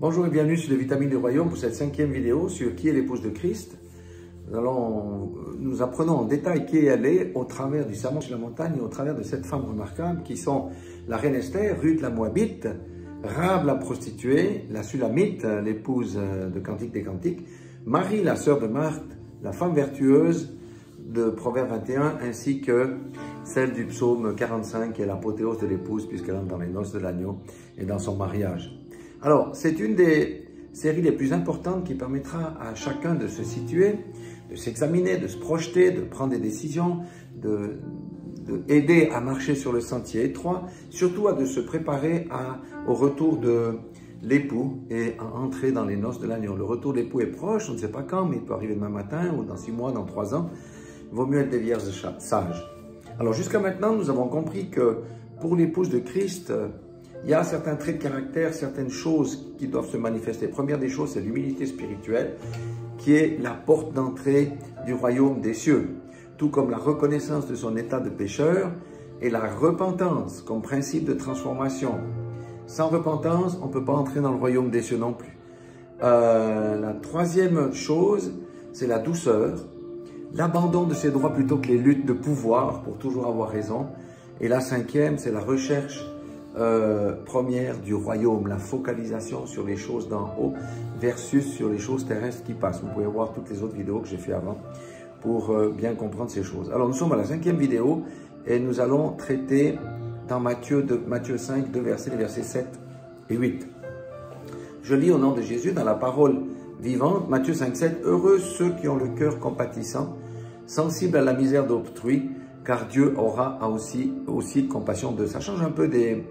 Bonjour et bienvenue sur les Vitamines du Royaume pour cette 5e vidéo sur qui est l'épouse de Christ. Nous apprenons en détail qui elle est au travers du sermon sur la montagne et au travers de cette femme remarquable qui sont la reine Esther, Ruth la Moabite, Rahab la prostituée, la Sulamite, l'épouse de Cantique des Cantiques, Marie la sœur de Marthe, la femme vertueuse de Proverbe 21, ainsi que celle du psaume 45 qui est l'apothéose de l'épouse puisqu'elle entre dans les noces de l'agneau et dans son mariage. Alors, c'est une des séries les plus importantes qui permettra à chacun de se situer, de s'examiner, de se projeter, de prendre des décisions, de aider à marcher sur le sentier étroit, surtout de se préparer au retour de l'époux et à entrer dans les noces de l'agneau. Le retour de l'époux est proche, on ne sait pas quand, mais il peut arriver demain matin ou dans 6 mois, dans 3 ans. Il vaut mieux être des vierges sages. Alors jusqu'à maintenant, nous avons compris que pour l'épouse de Christ, il y a certains traits de caractère, certaines choses qui doivent se manifester. Première des choses, c'est l'humilité spirituelle, qui est la porte d'entrée du royaume des cieux, tout comme la reconnaissance de son état de pécheur et la repentance comme principe de transformation. Sans repentance, on ne peut pas entrer dans le royaume des cieux non plus. La troisième chose, c'est la douceur, l'abandon de ses droits plutôt que les luttes de pouvoir pour toujours avoir raison. Et la cinquième, c'est la recherche première du royaume, la focalisation sur les choses d'en haut versus sur les choses terrestres qui passent. Vous pouvez voir toutes les autres vidéos que j'ai fait avant pour bien comprendre ces choses. Alors nous sommes à la 5e vidéo et nous allons traiter dans Matthieu 5, les versets 7 et 8. Je lis au nom de Jésus dans la parole vivante, Matthieu 5, 7, « Heureux ceux qui ont le cœur compatissant, sensibles à la misère d'autrui, car Dieu aura aussi compassion d'eux. » Ça change un peu des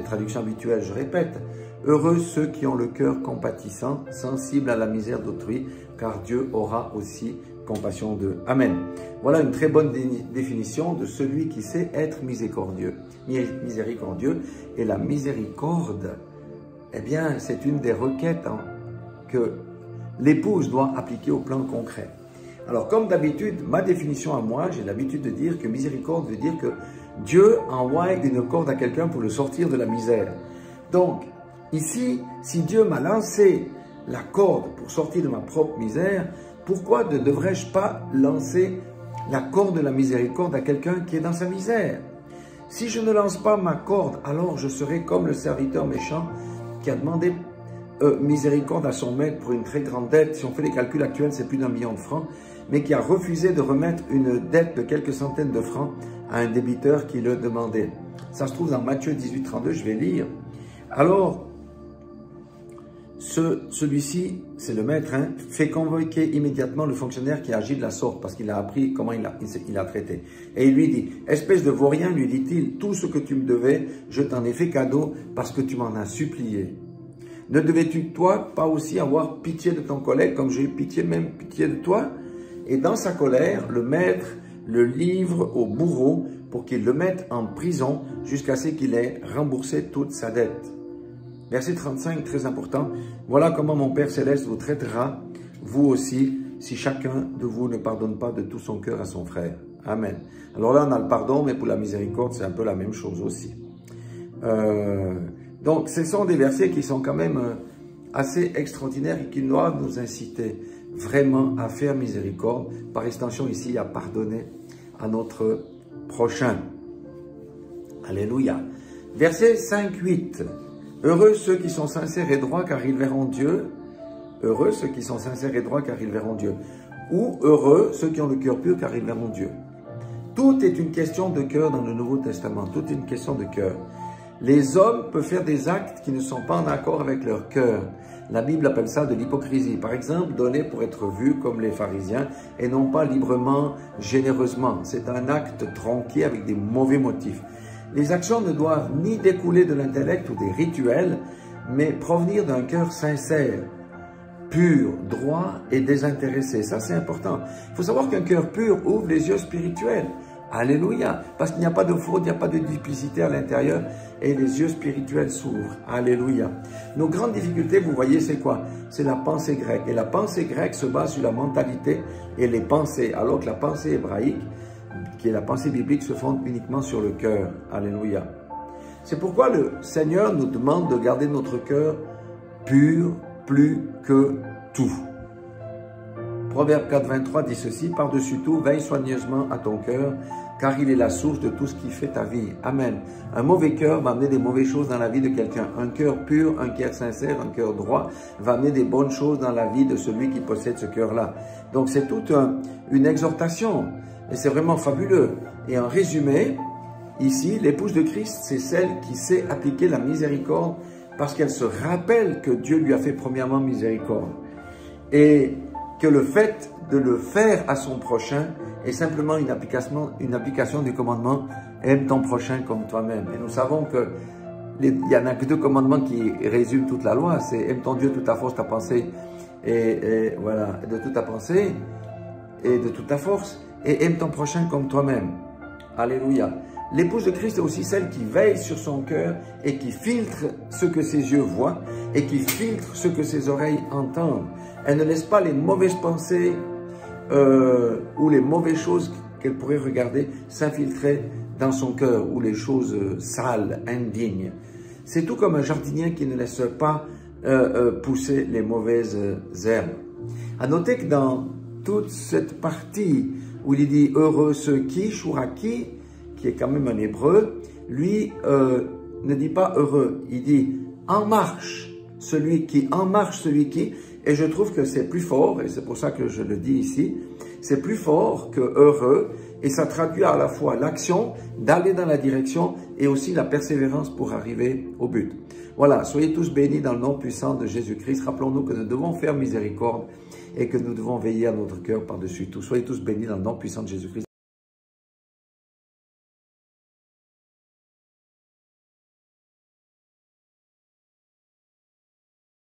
traductions habituelles, je répète. Heureux ceux qui ont le cœur compatissant, sensibles à la misère d'autrui, car Dieu aura aussi compassion d'eux. Amen. Voilà une très bonne définition de celui qui sait être miséricordieux. Et la miséricorde, eh bien, c'est une des requêtes que l'épouse doit appliquer au plan concret. Alors, comme d'habitude, ma définition à moi, j'ai l'habitude de dire que miséricorde veut dire que Dieu envoie une corde à quelqu'un pour le sortir de la misère. Donc, ici, si Dieu m'a lancé la corde pour sortir de ma propre misère, pourquoi ne devrais-je pas lancer la corde de la miséricorde à quelqu'un qui est dans sa misère? Si je ne lance pas ma corde, alors je serai comme le serviteur méchant qui a demandé miséricorde à son maître pour une très grande dette. Si on fait les calculs actuels, c'est plus d'1 million de francs, mais qui a refusé de remettre une dette de quelques centaines de francs à un débiteur qui le demandait. Ça se trouve dans Matthieu 18, 32, je vais lire. Alors, celui-ci, c'est le maître, fait convoquer immédiatement le fonctionnaire qui agit de la sorte, parce qu'il a appris comment il a traité. Et il lui dit, « Espèce de vaurien, lui dit-il, tout ce que tu me devais, je t'en ai fait cadeau parce que tu m'en as supplié. Ne devais-tu, toi, pas aussi avoir pitié de ton collègue comme j'ai eu pitié de toi ?» Et dans sa colère, le maître le livre au bourreau pour qu'il le mette en prison jusqu'à ce qu'il ait remboursé toute sa dette. Verset 35, très important. « Voilà comment mon Père Céleste vous traitera, vous aussi, si chacun de vous ne pardonne pas de tout son cœur à son frère. » Amen. Alors là, on a le pardon, mais pour la miséricorde, c'est un peu la même chose aussi. Donc, ce sont des versets qui sont quand même assez extraordinaires et qui doivent nous inciter vraiment à faire miséricorde, par extension ici à pardonner à notre prochain. Alléluia. Verset 5-8. Heureux ceux qui sont sincères et droits car ils verront Dieu. Heureux ceux qui sont sincères et droits car ils verront Dieu. Ou heureux ceux qui ont le cœur pur car ils verront Dieu. Tout est une question de cœur dans le Nouveau Testament. Tout est une question de cœur. Les hommes peuvent faire des actes qui ne sont pas en accord avec leur cœur. La Bible appelle ça de l'hypocrisie. Par exemple, donner pour être vu comme les pharisiens et non pas librement, généreusement. C'est un acte tronqué avec des mauvais motifs. Les actions ne doivent ni découler de l'intellect ou des rituels, mais provenir d'un cœur sincère, pur, droit et désintéressé. Ça, c'est important. Il faut savoir qu'un cœur pur ouvre les yeux spirituels. Alléluia. Parce qu'il n'y a pas de fraude, il n'y a pas de duplicité à l'intérieur et les yeux spirituels s'ouvrent. Alléluia. Nos grandes difficultés, vous voyez, c'est quoi? C'est la pensée grecque. Et la pensée grecque se base sur la mentalité et les pensées, alors que la pensée hébraïque, qui est la pensée biblique, se fonde uniquement sur le cœur. Alléluia. C'est pourquoi le Seigneur nous demande de garder notre cœur pur plus que tout. Proverbe 4, 23 dit ceci, « Par-dessus tout, veille soigneusement à ton cœur, car il est la source de tout ce qui fait ta vie. » Amen. Un mauvais cœur va amener des mauvaises choses dans la vie de quelqu'un. Un cœur pur, un cœur sincère, un cœur droit va amener des bonnes choses dans la vie de celui qui possède ce cœur-là. Donc c'est toute une exhortation et c'est vraiment fabuleux. Et en résumé, ici, l'épouse de Christ, c'est celle qui sait appliquer la miséricorde parce qu'elle se rappelle que Dieu lui a fait premièrement miséricorde. Et que le fait de le faire à son prochain est simplement une application du commandement « Aime ton prochain comme toi-même ». Et nous savons que il n'y en a que 2 commandements qui résument toute la loi. C'est « Aime ton Dieu de toute ta force, ta pensée, et voilà, de toute ta pensée et de toute ta force, et aime ton prochain comme toi-même ». Alléluia. L'épouse de Christ est aussi celle qui veille sur son cœur et qui filtre ce que ses yeux voient et qui filtre ce que ses oreilles entendent. Elle ne laisse pas les mauvaises pensées ou les mauvaises choses qu'elle pourrait regarder s'infiltrer dans son cœur ou les choses sales, indignes. C'est tout comme un jardinier qui ne laisse pas pousser les mauvaises herbes. À noter que dans toute cette partie où il dit « heureux ceux qui », Shuraki, qui est quand même un hébreu, lui ne dit pas heureux, il dit en marche celui qui, et je trouve que c'est plus fort, et c'est pour ça que je le dis ici, c'est plus fort que heureux, et ça traduit à la fois l'action d'aller dans la direction et aussi la persévérance pour arriver au but. Voilà, soyez tous bénis dans le nom puissant de Jésus-Christ. Rappelons-nous que nous devons faire miséricorde et que nous devons veiller à notre cœur par-dessus tout. Soyez tous bénis dans le nom puissant de Jésus-Christ.